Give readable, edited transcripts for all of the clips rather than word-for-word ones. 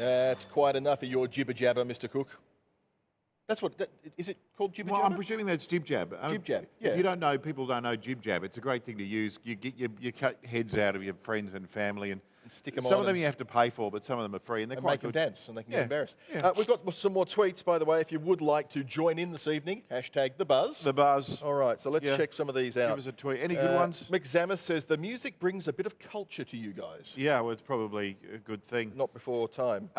That's quite enough of your jibber jabber, Mr. Cook. That's what, is it called jibber jabber? Well, I'm presuming that's jib jab. Jib jab, yeah. If you don't know, people don't know jib jab. It's a great thing to use. You cut heads out of your friends and family and stick them some on of them you have to pay for, but some of them are free, and they're quite make good. them dance, and they can get embarrassed. Yeah. We've got some more tweets, by the way, if you would like to join in this evening. Hashtag the buzz. The buzz. All right, so let's check some of these out. Give us a tweet. Any good ones? Mick Zamath says, the music brings a bit of culture to you guys. Yeah, well, it's probably a good thing. Not before time.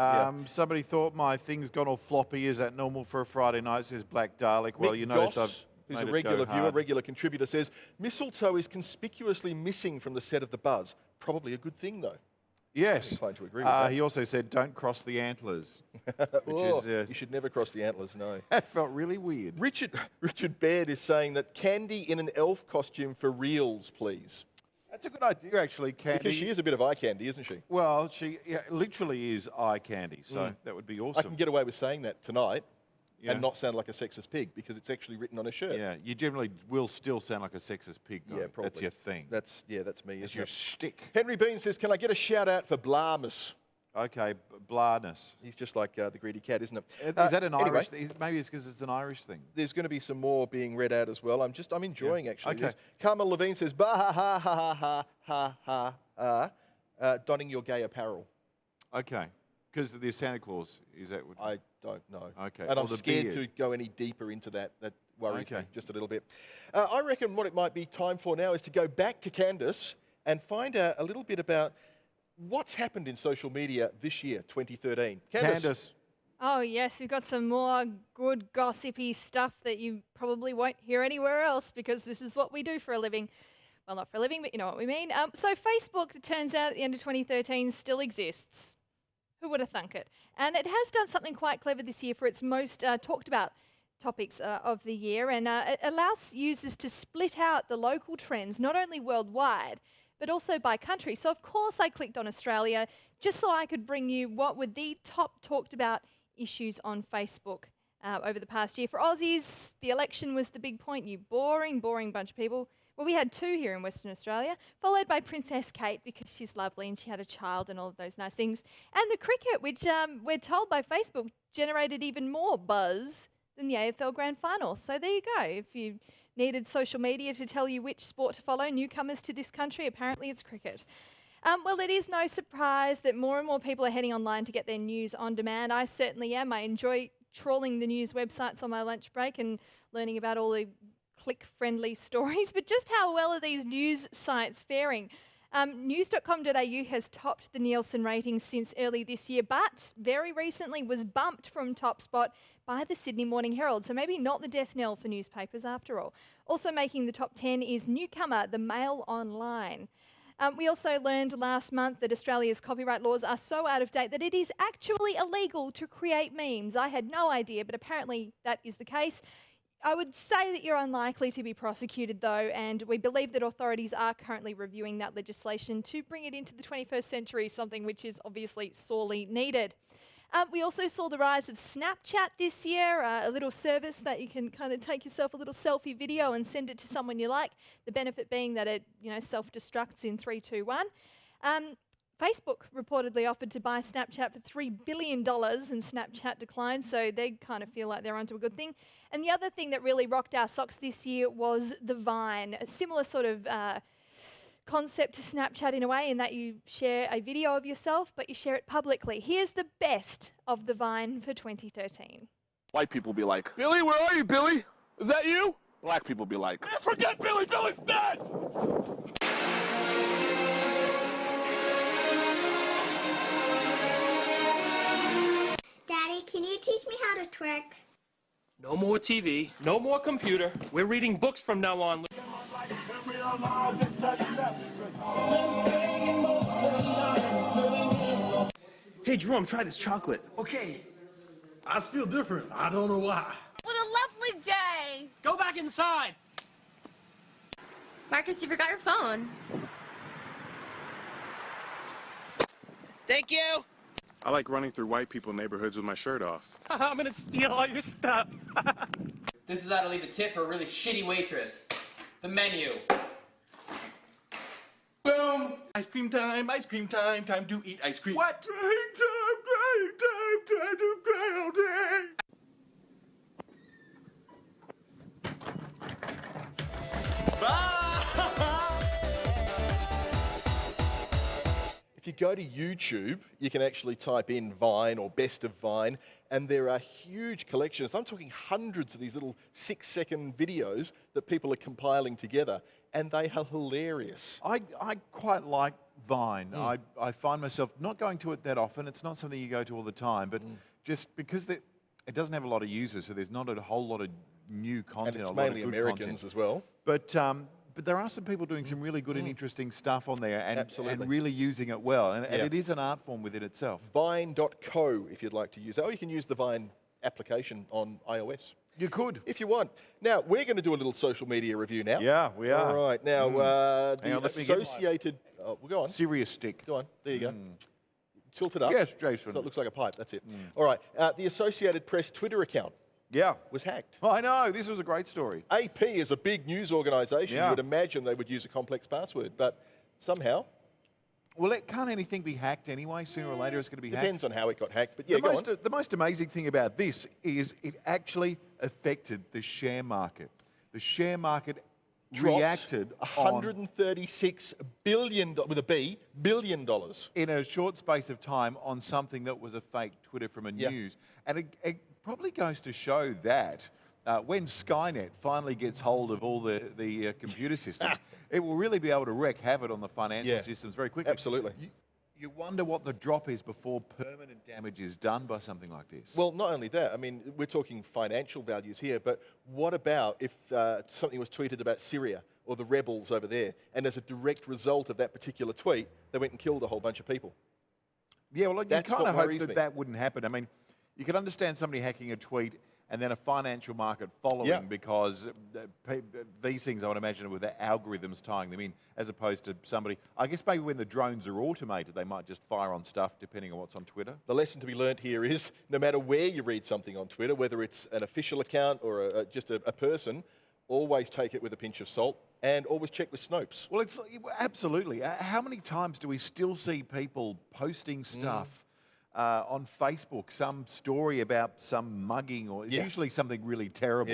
Somebody thought my thing's gone all floppy. Is that normal for a Friday night? Says Black Dalek. Well, Mick you notice Goss, I've who's a regular viewer, regular contributor, says, mistletoe is conspicuously missing from the set of the buzz. Probably a good thing, though. Yes. I'm inclined to agree with that. He also said, don't cross the antlers. Which is, you should never cross the antlers, no. That felt really weird. Richard Baird is saying that Candy in an elf costume for reals, please. That's a good idea, actually, Candy. Because she is a bit of eye candy, isn't she? Well, she literally is eye candy, so that would be awesome. I can get away with saying that tonight and not sound like a sexist pig because it's actually written on a shirt. Yeah, you generally will still sound like a sexist pig, though. Yeah, probably. That's your thing. That's me. That's your shtick. Henry Bean says, can I get a shout out for Blarmus? Okay, Blarness. He's just like the greedy cat, isn't it? Is that an Irish thing? Maybe it's because it's an Irish thing. There's going to be some more being read out as well. I'm enjoying actually. Okay. Carmel Levine says, bah ha ha ha ha ha ha, donning your gay apparel. Okay. Because there's Santa Claus, is that what? I don't know. Okay. And I'm scared to go any deeper into that. That worries me just a little bit. I reckon what it might be time for now is to go back to Candace and find out a little bit about what's happened in social media this year, 2013. Candace. Oh, yes, we've got some more good gossipy stuff that you probably won't hear anywhere else because this is what we do for a living. Well, not for a living, but you know what we mean. So Facebook, it turns out at the end of 2013, still exists. Who would have thunk it? And it has done something quite clever this year for its most talked about topics of the year, and it allows users to split out the local trends, not only worldwide, but also by country. So of course I clicked on Australia just so I could bring you what were the top talked about issues on Facebook over the past year. For Aussies, the election was the big point. You boring bunch of people. Well, we had two here in Western Australia, followed by Princess Kate because she's lovely and she had a child and all of those nice things. And the cricket, which we're told by Facebook generated even more buzz than the AFL Grand Final. So there you go. If you needed social media to tell you which sport to follow, newcomers to this country, apparently it's cricket. Well, it is no surprise that more and more people are heading online to get their news on demand. I certainly am. I enjoy trawling the news websites on my lunch break and learning about all the click-friendly stories, but just how well are these news sites faring? News.com.au has topped the Nielsen ratings since early this year, but very recently was bumped from top spot by the Sydney Morning Herald, so maybe not the death knell for newspapers after all. Also making the top 10 is newcomer, the Mail Online. We also learned last month that Australia's copyright laws are so out of date that it is actually illegal to create memes. I had no idea, but apparently that is the case. I would say that you're unlikely to be prosecuted, though, and we believe that authorities are currently reviewing that legislation to bring it into the 21st century, something which is obviously sorely needed. We also saw the rise of Snapchat this year, a little service that you can kind of take yourself a little selfie video and send it to someone you like, the benefit being that it self-destructs in 3, 2, 1. Facebook reportedly offered to buy Snapchat for $3 billion and Snapchat declined, so they kind of feel like they're onto a good thing. And the other thing that really rocked our socks this year was the Vine, a similar sort of concept to Snapchat in a way in that you share a video of yourself, but you share it publicly. Here's the best of the Vine for 2013. White people be like, Billy, where are you, Billy? Is that you? Black people be like, man, forget Billy, Billy's dead! Daddy, can you teach me how to twerk? No more TV, no more computer. We're reading books from now on. Hey, Jerome, try this chocolate. Okay. I feel different. I don't know why. What a lovely day. Go back inside. Marcus, you forgot your phone. Thank you. I like running through white people neighborhoods with my shirt off. I'm gonna steal all your stuff. This is how to leave a tip for a really shitty waitress. The menu. Boom! Ice cream time, time to eat ice cream. What? Drink time, crying time to cry all day. If you go to YouTube, you can actually type in Vine or Best of Vine, and there are huge collections. I'm talking hundreds of these little 6-second videos that people are compiling together, and they are hilarious. I quite like Vine. I find myself not going to it that often. It's not something you go to all the time, but just because it doesn't have a lot of users, so there's not a whole lot of new content. And it's a lot of mainly good Americans content. as well. But there are some people doing some really good and interesting stuff on there Absolutely. and really using it well. And it is an art form within itself. Vine.co if you'd like to use that. Or you can use the Vine application on iOS. You could. If you want. Now, we're going to do a little social media review now. Yeah, we are. All right. Now, Hang on, the associated... Oh, well, go on. Serious stick. Go on. There you go. Tilt it up. Yes, Jason. So it looks like a pipe. That's it. All right. The Associated Press Twitter account was hacked. I know. This was a great story. AP is a big news organisation. Yeah. You would imagine they would use a complex password, but somehow... Well, can't anything be hacked anyway? Sooner or later it's going to be hacked. Depends on how it got hacked, but yeah, go on. The most amazing thing about this is it actually affected the share market. The share market reacted $136 billion, with a B, billion dollars. in a short space of time on something that was a fake Twitter from a news. And it probably goes to show that when Skynet finally gets hold of all the computer systems, it will really be able to wreak havoc on the financial systems very quickly. Absolutely. You wonder what the drop is before permanent damage is done by something like this. Well, not only that, I mean, we're talking financial values here, but what about if something was tweeted about Syria or the rebels over there, and as a direct result of that particular tweet, they went and killed a whole bunch of people? Yeah, well, you That's kind what of hope worries me. that wouldn't happen. I mean, you could understand somebody hacking a tweet and then a financial market following because these things, I would imagine, with the algorithms tying them in, as opposed to somebody, I guess maybe when the drones are automated, they might just fire on stuff depending on what's on Twitter. The lesson to be learnt here is no matter where you read something on Twitter, whether it's an official account or just a person, always take it with a pinch of salt and always check with Snopes. Well, it's absolutely. How many times do we still see people posting stuff on Facebook, some story about some mugging, or it's usually something really terrible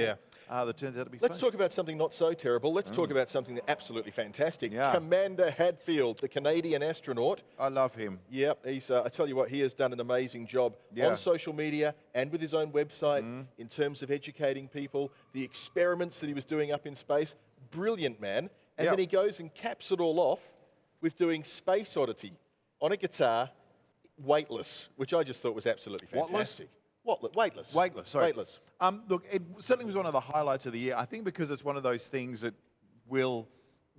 that turns out to be Let's fake. talk about something not so terrible. Let's talk about something that's absolutely fantastic. Commander Hadfield, the Canadian astronaut. I love him. Yep, he's, I tell you what, he has done an amazing job on social media and with his own website in terms of educating people, the experiments that he was doing up in space. Brilliant, man. And then he goes and caps it all off with doing Space Oddity on a guitar, weightless, which I just thought was absolutely fantastic. Weightless. Weightless, sorry. Weightless. Look, it certainly was one of the highlights of the year. I think because it's one of those things that will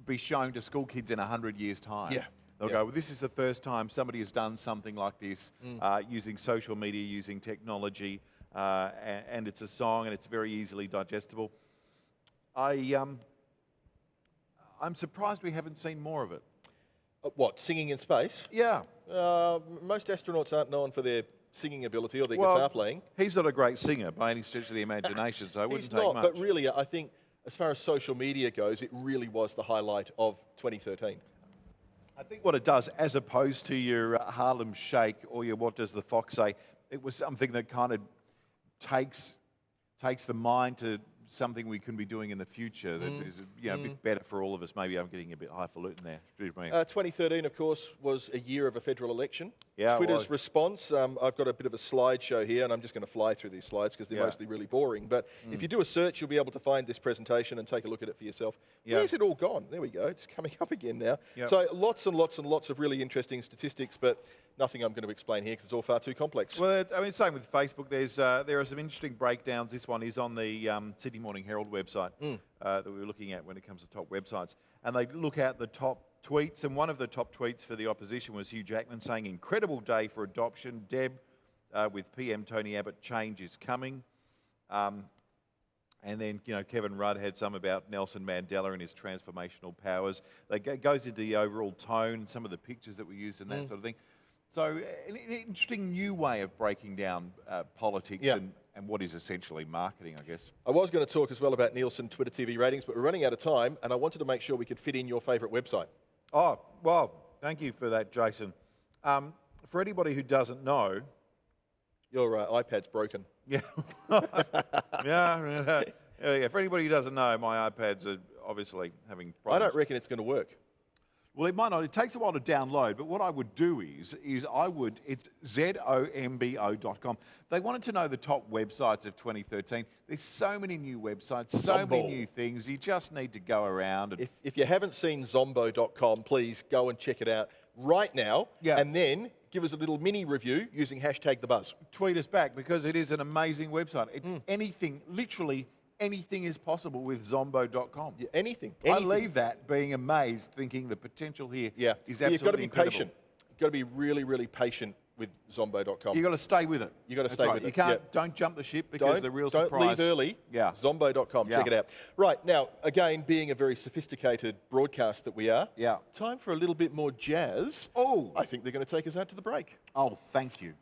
be shown to school kids in 100 years' time. Yeah. They'll go, well, this is the first time somebody has done something like this using social media, using technology, and it's a song and it's very easily digestible. I'm surprised we haven't seen more of it. What, singing in space? Yeah. Most astronauts aren't known for their singing ability or their guitar playing. He's not a great singer by any stretch of the imagination, so it wouldn't take much. But really, I think as far as social media goes, it really was the highlight of 2013. I think what it does, as opposed to your Harlem Shake or your What Does the Fox Say, it was something that kind of takes the mind to something we can be doing in the future that is a bit better for all of us. Maybe I'm getting a bit highfalutin there. 2013, of course, was a year of a federal election. Yeah, Twitter's response, I've got a bit of a slideshow here, and I'm just going to fly through these slides because they're mostly really boring. But if you do a search, you'll be able to find this presentation and take a look at it for yourself. Where's it all gone? There we go. It's coming up again now. So lots and lots and lots of really interesting statistics, but nothing I'm going to explain here because it's all far too complex. Well, I mean, same with Facebook. There are some interesting breakdowns. This one is on the Sydney Morning Herald website that we were looking at when it comes to top websites. And they look at the top tweets, and one of the top tweets for the opposition was Hugh Jackman saying, "Incredible day for adoption. Deb, with PM Tony Abbott, change is coming." And then, Kevin Rudd had some about Nelson Mandela and his transformational powers. It goes into the overall tone, some of the pictures that were used and that sort of thing. So an interesting new way of breaking down politics and what is essentially marketing, I guess. I was going to talk as well about Nielsen Twitter TV ratings, but we're running out of time, and I wanted to make sure we could fit in your favourite website. Oh, well, thank you for that, Jason. For anybody who doesn't know, Your iPad's broken. Yeah. Yeah. For anybody who doesn't know, my iPads are obviously having problems. I don't reckon it's going to work. Well, it might not. It takes a while to download, but what I would do it's zombo.com. They wanted to know the top websites of 2013. There's so many new websites, so many new things. You just need to go around. And if you haven't seen zombo.com, please go and check it out right now. Yeah. And then give us a little mini review using #TheBuzz. Tweet us back, because it is an amazing website. Anything, literally anything is possible with zombo.com. Yeah, anything. I leave that being amazed, thinking the potential here is absolutely You've got to be incredible. patient. You've got to be really, really patient with zombo.com. You've got to stay with it. You've got to stay with it. You can't, don't jump the ship, because the real surprise. Don't leave early. Yeah. Zombo.com, check it out. Right, now, again, being a very sophisticated broadcast that we are, time for a little bit more jazz. Oh. I think they're going to take us out to the break. Oh, thank you.